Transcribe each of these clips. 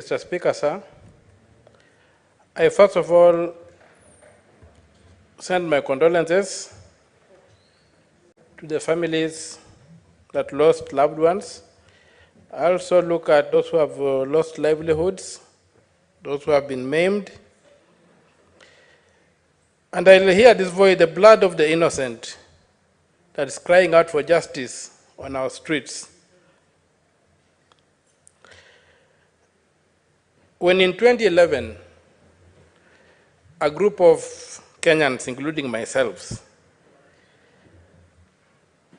Mr. Speaker, sir, I first of all send my condolences to the families that lost loved ones. I also look at those who have lost livelihoods, those who have been maimed. And I'll hear this voice, the blood of the innocent, that is crying out for justice on our streets. When in 2011, a group of Kenyans, including myself,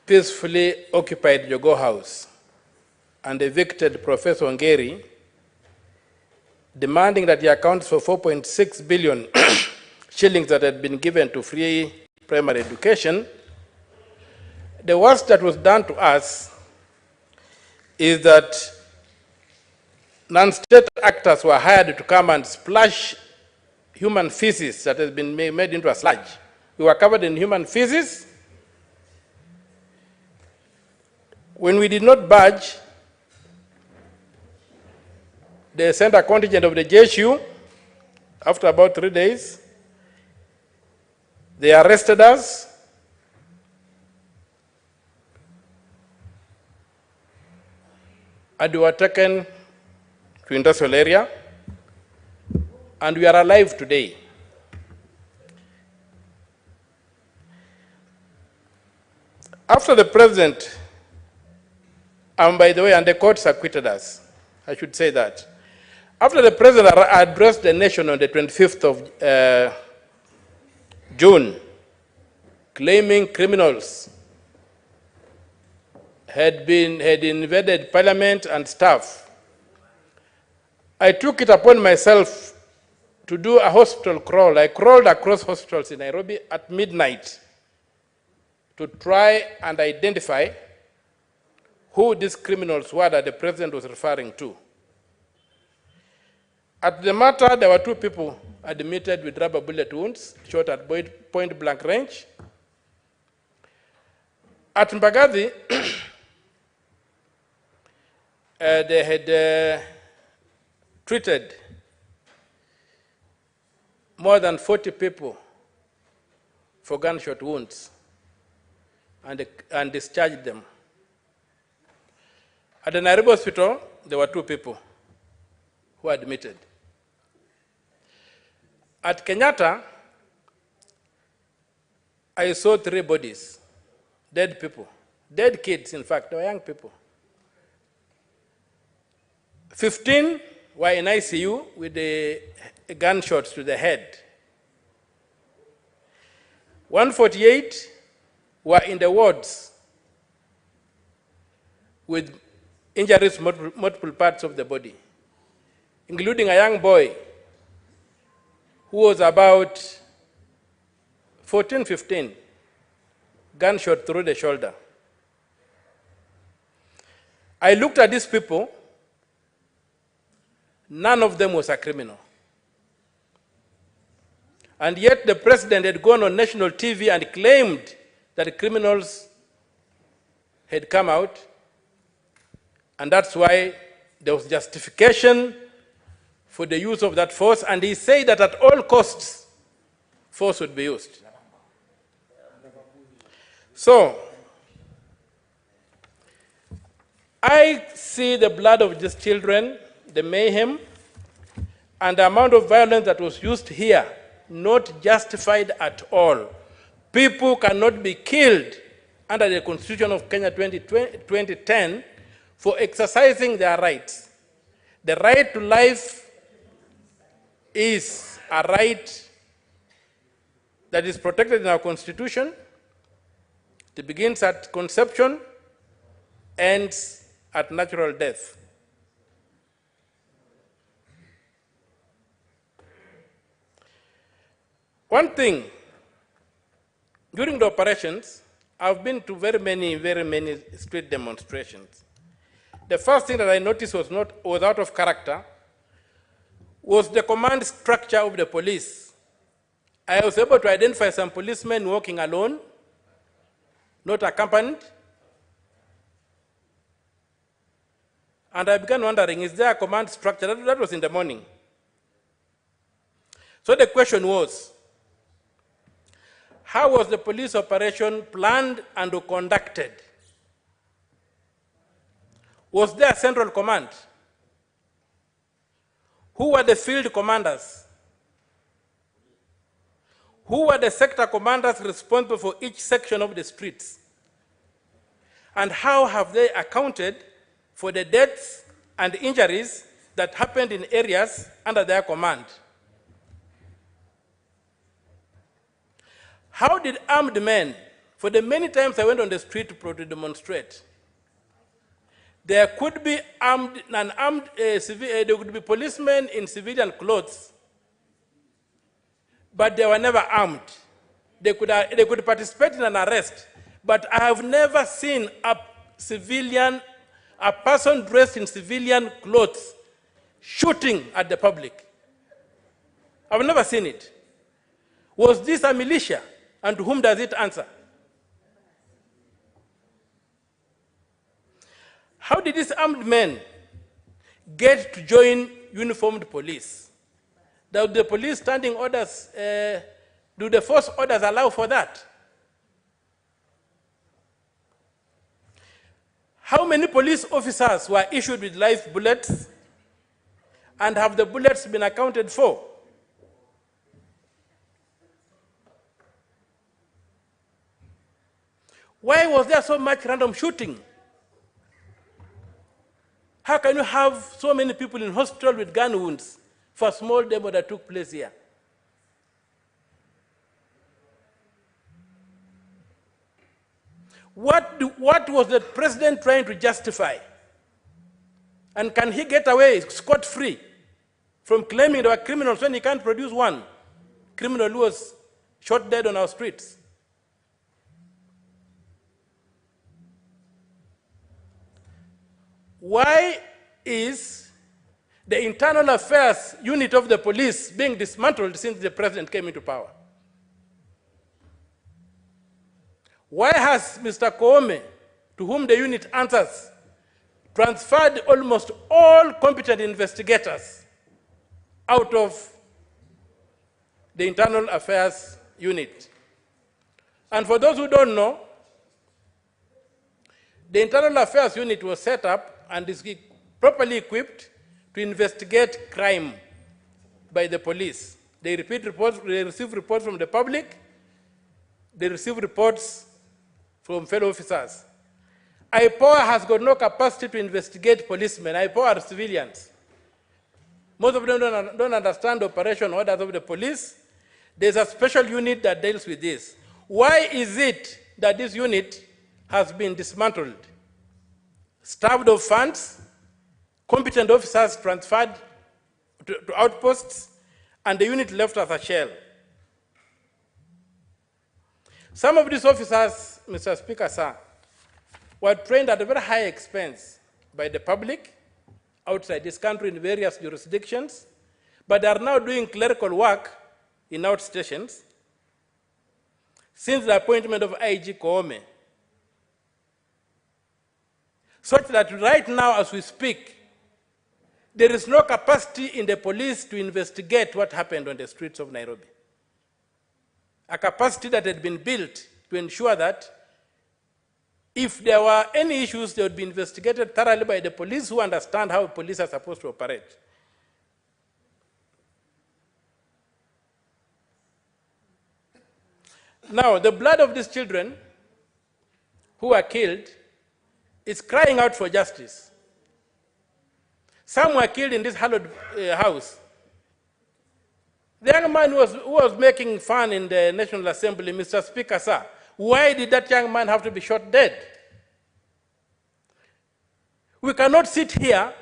peacefully occupied Jogoo House and evicted Professor Ongeri, demanding that he accounts for 4.6 billion shillings that had been given to free primary education. The worst that was done to us is that non-state actors were hired to come and splash human feces that has been made into a sludge. We were covered in human feces. When we did not budge, they sent a contingent of the JSU. After about 3 days, they arrested us. And we were taken to industrial area, and we are alive today. After the president, and by the way, and the courts acquitted us, I should say that. After the president addressed the nation on the 25th of June, claiming criminals had invaded parliament and staff, I took it upon myself to do a hospital crawl. I crawled across hospitals in Nairobi at midnight to try and identify who these criminals were that the president was referring to. At the matter, there were 2 people admitted with rubber bullet wounds, shot at point blank range. At Mbagathi, they had treated more than 40 people for gunshot wounds and discharged them. At the Nairobi hospital, there were 2 people who were admitted. At Kenyatta, I saw 3 bodies, dead people, dead kids, in fact, they were young people. 15 were in ICU with the gunshots to the head. 148 were in the wards with injuries to multiple parts of the body, including a young boy who was about 14, 15, gunshot through the shoulder. I looked at these people. None of them was a criminal. And yet the president had gone on national TV and claimed that criminals had come out, and that's why there was justification for the use of that force, and he said that at all costs, force would be used. So, I see the blood of these children, the mayhem, and the amount of violence that was used here, not justified at all. People cannot be killed under the Constitution of Kenya 2010 for exercising their rights. The right to life is a right that is protected in our Constitution. It begins at conception, ends at natural death. One thing, during the operations, I've been to very many street demonstrations. The first thing that I noticed was out of character was the command structure of the police. I was able to identify some policemen walking alone, not accompanied. And I began wondering, is there a command structure? That was in the morning. So the question was, how was the police operation planned and conducted? Was there a central command? Who were the field commanders? Who were the sector commanders responsible for each section of the streets? And how have they accounted for the deaths and injuries that happened in areas under their command? How did armed men, for the many times I went on the street to demonstrate, there could be there could be policemen in civilian clothes, but they were never armed. They could participate in an arrest, but I have never seen a person dressed in civilian clothes shooting at the public. I've never seen it. Was this a militia? And to whom does it answer? How did these armed men get to join uniformed police? Do the police standing orders, do the force orders allow for that? How many police officers were issued with live bullets? And have the bullets been accounted for? Why was there so much random shooting? How can you have so many people in hospital with gun wounds for a small demo that took place here? What was the president trying to justify? And can he get away scot-free from claiming there were criminals when he can't produce one criminal who was shot dead on our streets? Why is the internal affairs unit of the police being dismantled since the president came into power? Why has Mr. Koome, to whom the unit answers, transferred almost all competent investigators out of the internal affairs unit? And for those who don't know, the internal affairs unit was set up and is properly equipped to investigate crime by the police. They receive reports from the public, they receive reports from fellow officers. IPOA has got no capacity to investigate policemen. IPOA are civilians. Most of them don't understand the operation orders of the police. There's a special unit that deals with this. Why is it that this unit has been dismantled? Starved of funds, competent officers transferred to outposts, and the unit left as a shell. Some of these officers, Mr. Speaker, sir, were trained at a very high expense by the public outside this country in various jurisdictions, but they are now doing clerical work in outstations since the appointment of IG Koome. Such that right now, as we speak, there is no capacity in the police to investigate what happened on the streets of Nairobi. A capacity that had been built to ensure that if there were any issues, they would be investigated thoroughly by the police who understand how police are supposed to operate. Now, the blood of these children who were killed is crying out for justice. Some were killed in this hallowed house. The young man who was making fun in the National Assembly, Mr. Speaker, sir, why did that young man have to be shot dead? We cannot sit here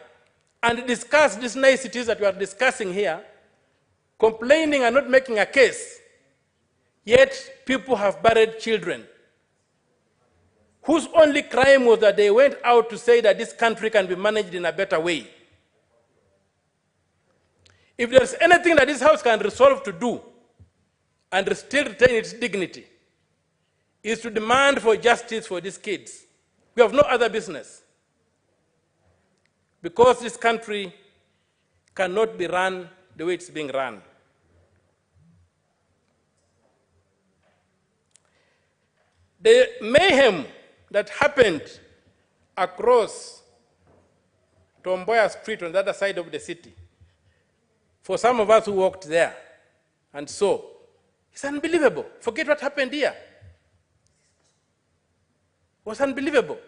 and discuss these niceties that we are discussing here, complaining and not making a case, yet people have buried children whose only crime was that they went out to say that this country can be managed in a better way. If there's anything that this House can resolve to do and still retain its dignity, is to demand for justice for these kids. We have no other business. because this country cannot be run the way it's being run. The mayhem that happened across Tomboya Street on the other side of the city, for some of us who walked there and saw, it's unbelievable. Forget what happened here. It was unbelievable.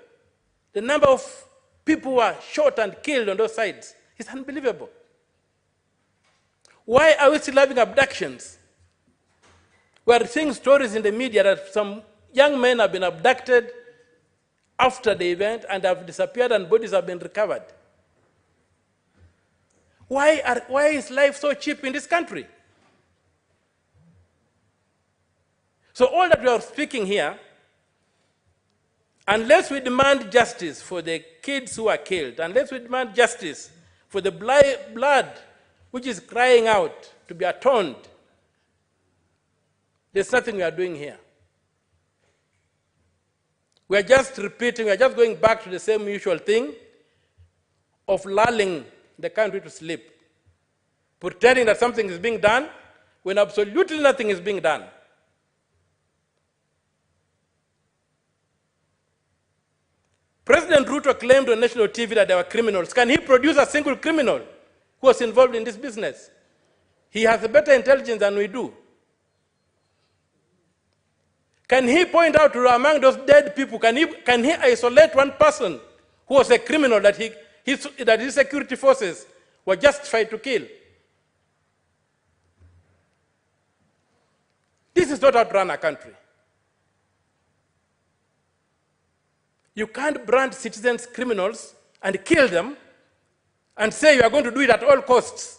The number of people who were shot and killed on those sides is unbelievable. Why are we still having abductions? We are seeing stories in the media that some young men have been abducted after the event and have disappeared and bodies have been recovered. Why is life so cheap in this country? So all that we are speaking here, unless we demand justice for the kids who are killed, unless we demand justice for the blood which is crying out to be atoned, there's nothing we are doing here. We are just repeating, we are just going back to the same usual thing of lulling the country to sleep, pretending that something is being done when absolutely nothing is being done. President Ruto claimed on national TV that there were criminals. Can he produce a single criminal who was involved in this business? He has a better intelligence than we do. Can he point out to among those dead people, can he isolate one person who was a criminal that his security forces were justified to kill? This is not how to run a country. You can't brand citizens criminals and kill them and say you are going to do it at all costs.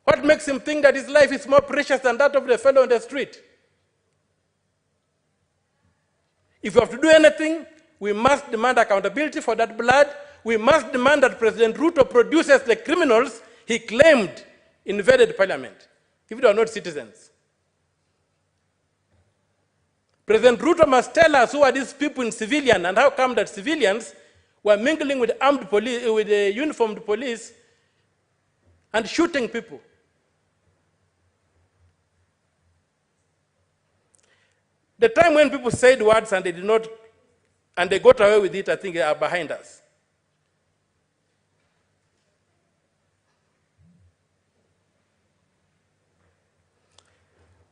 What makes him think that his life is more precious than that of the fellow on the street? If we have to do anything, we must demand accountability for that blood. We must demand that President Ruto produces the criminals he claimed invaded parliament, if they are not citizens. President Ruto must tell us who are these people in civilian and how come that civilians were mingling with armed police, with the uniformed police and shooting people. The time when people said words and they got away with it, I think they are behind us.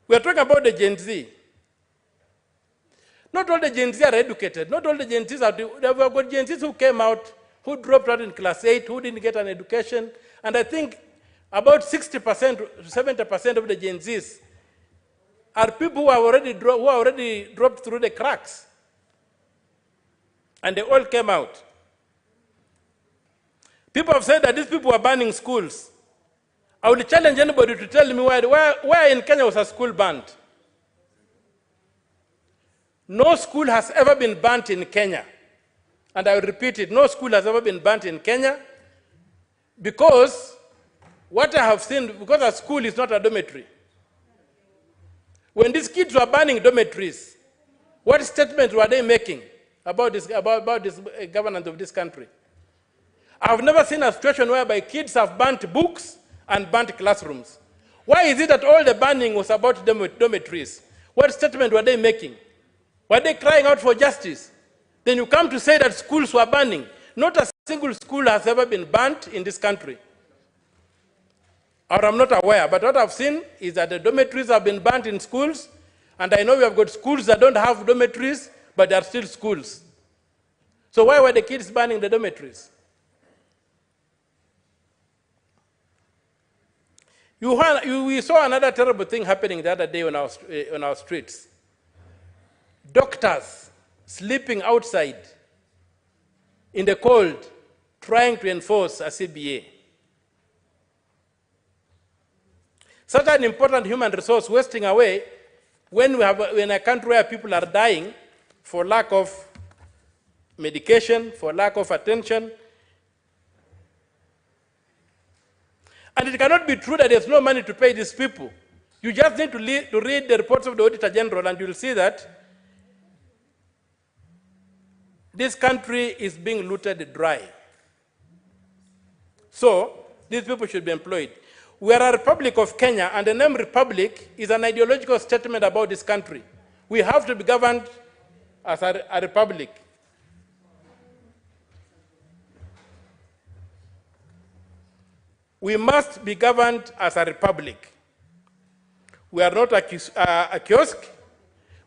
We are talking about the Gen Z. Not all the Gen Z are educated. Not all the Gen Zs are. There were got Gen Zs who came out, who dropped out in class 8, who didn't get an education. And I think about 60%, 70% of the Gen Zs are people who are already dropped through the cracks. And they all came out. People have said that these people were banning schools. I would challenge anybody to tell me where in Kenya was a school banned. No school has ever been banned in Kenya. And I will repeat it, no school has ever been banned in Kenya because what I have seen, because a school is not a dormitory. When these kids were banning dormitories, what statements were they making about this governance of this country? I have never seen a situation whereby kids have banned books and banned classrooms. Why is it that all the banning was about dormitories? What statement were they making? Were they crying out for justice? Then you come to say that schools were banning. Not a single school has ever been banned in this country. Or I'm not aware, but what I've seen is that the dormitories have been banned in schools, and I know we have got schools that don't have dormitories, but they are still schools. So why were the kids banning the dormitories? We saw another terrible thing happening the other day on our streets. Doctors sleeping outside in the cold, trying to enforce a CBA. Such an important human resource wasting away when we have in a country where people are dying for lack of medication, for lack of attention. And it cannot be true that there's no money to pay these people. You just need to read the reports of the Auditor General and you'll see that this country is being looted dry. So these people should be employed. We are a Republic of Kenya, and the name Republic is an ideological statement about this country. We have to be governed as a republic. We must be governed as a republic. We are not a kiosk.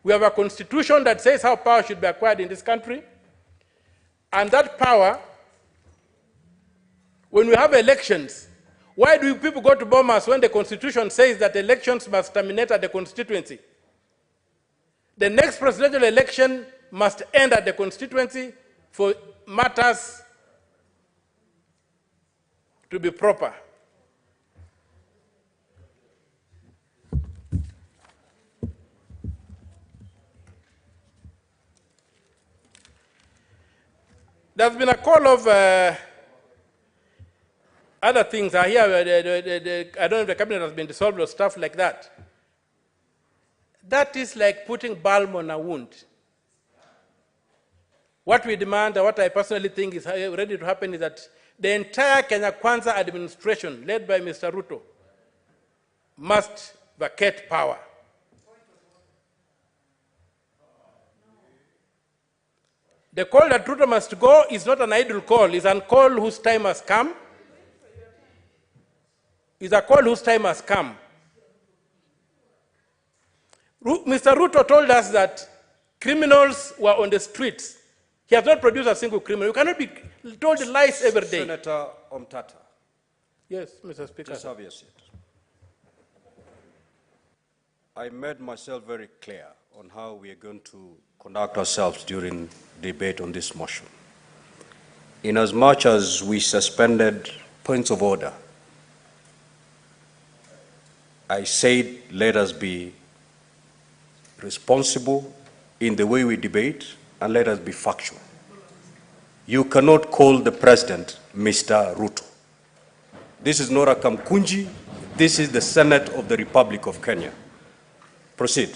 We have a constitution that says how power should be acquired in this country. And that power, when we have elections, why do people go to Bomas when the constitution says that elections must terminate at the constituency? The next presidential election must end at the constituency for matters to be proper. There's been a call of other things. I hear, I don't know if the cabinet has been dissolved or stuff like that. That is like putting balm on a wound. What we demand, and what I personally think is ready to happen, is that the entire Kenya Kwanza administration, led by Mr. Ruto, must vacate power. The call that Ruto must go is not an idle call. It's a call whose time has come. It's a call whose time has come. Mr. Ruto told us that criminals were on the streets. He has not produced a single criminal. You cannot be told lies every day. Senator Omtata. Yes, Mr. Speaker. Just have your seat. I made myself very clear on how we are going to conduct ourselves during debate on this motion. Inasmuch as we suspended points of order, I said let us be responsible in the way we debate and let us be factual. You cannot call the president Mr. Ruto. This is not a Kamkunji. This is the Senate of the Republic of Kenya. Proceed.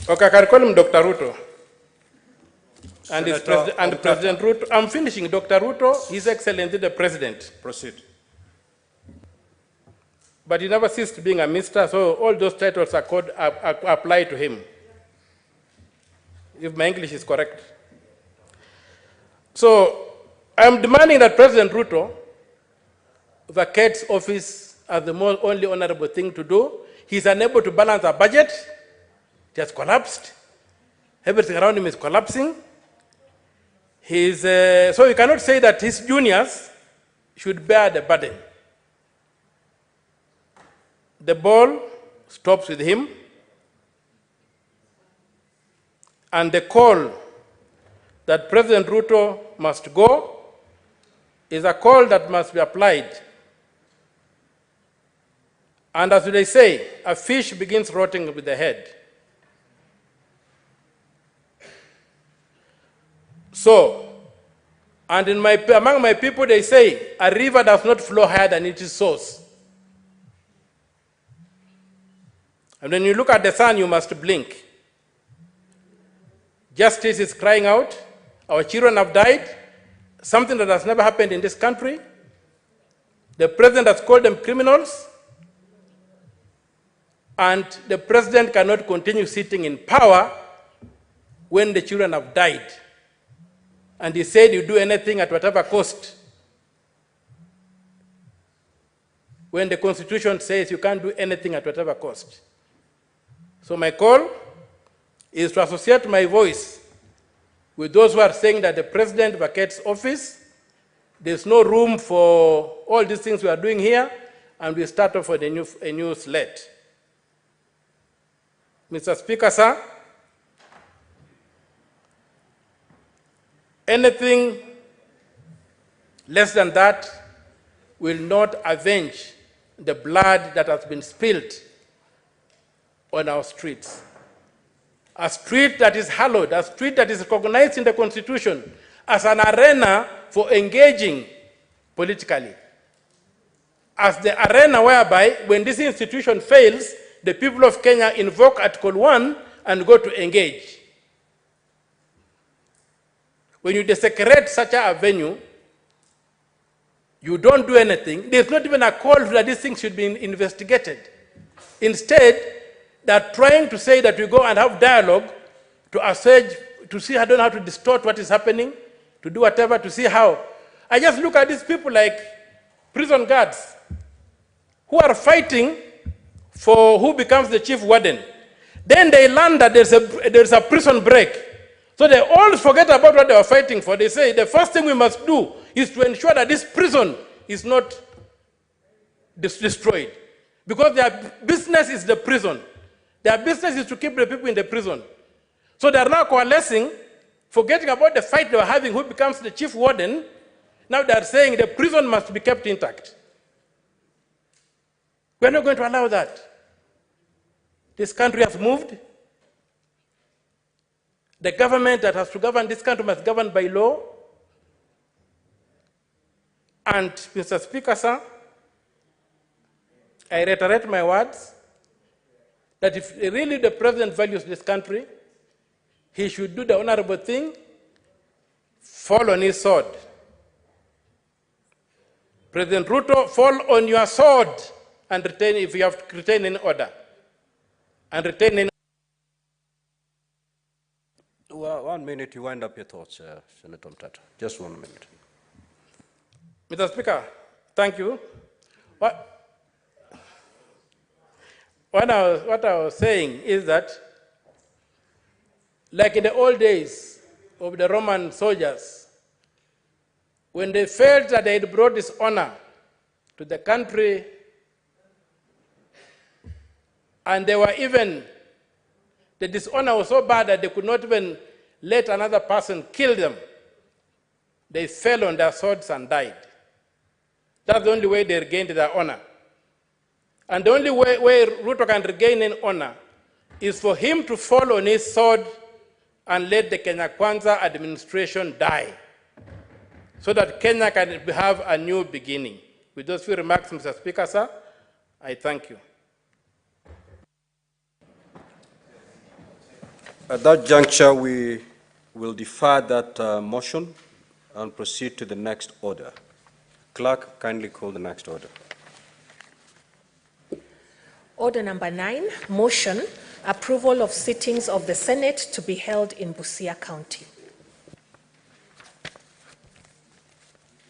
Okay, I can call him Dr. Ruto. And President Ruto. I'm finishing. Dr. Ruto, His Excellency the President. Proceed. But he never ceased being a minister, so all those titles apply to him, if my English is correct. So I'm demanding that President Ruto vacates office as the only honorable thing to do. He's unable to balance a budget. It has collapsed. Everything around him is collapsing. So you cannot say that his juniors should bear the burden. The ball stops with him, and the call that President Ruto must go is a call that must be applied. And as they say, a fish begins rotting with the head. So, and among my people they say, a river does not flow higher than its source. And when you look at the sun, you must blink. Justice is crying out. Our children have died, something that has never happened in this country. The president has called them criminals. And the president cannot continue sitting in power when the children have died. And he said you do anything at whatever cost. When the Constitution says you can't do anything at whatever cost. So my call is to associate my voice with those who are saying that the president vacates office. There's no room for all these things we are doing here, and we start off with a new slate. Mr. Speaker, sir, anything less than that will not avenge the blood that has been spilled on our streets. A street that is hallowed, a street that is recognized in the Constitution as an arena for engaging politically. As the arena whereby, when this institution fails, the people of Kenya invoke Article 1 and go to engage. When you desecrate such a venue, You don't do anything. There's not even a call that these things should be investigated. Instead, they're trying to say that we go and have dialogue to assuage, to see, I don't know how to distort what is happening, to do whatever, to see how. I just look at these people like prison guards who are fighting for who becomes the chief warden. Then they learn that there's a prison break. So they all forget about what they were fighting for. They say the first thing we must do is to ensure that this prison is not destroyed. Because their business is the prison. Their business is to keep the people in the prison. So they are now coalescing, forgetting about the fight they were having, who becomes the chief warden. Now they are saying the prison must be kept intact. We are not going to allow that. This country has moved. The government that has to govern this country must govern by law. And, Mr. Speaker, sir, I reiterate my words that if really the president values this country, he should do the honorable thing, fall on his sword. President Ruto, fall on your sword and retain, if you have to retain in order. And retain in. Well, 1 minute, you wind up your thoughts, Senator Mtata. Just 1 minute. Mr. Speaker, thank you. What I was saying is that, like in the old days of the Roman soldiers, when they felt that they had brought dishonor to the country, and they were even, the dishonor was so bad that they could not even let another person kill them, they fell on their swords and died. That's the only way they regained their honor. And the only way Ruto can regain in honor is for him to fall on his sword and let the Kenya Kwanza administration die, so that Kenya can have a new beginning. With those few remarks, Mr. Speaker, sir, I thank you. At that juncture, we will defer that motion and proceed to the next order. Clerk, kindly call the next order. Order number 9, motion, approval of sittings of the Senate to be held in Busia County.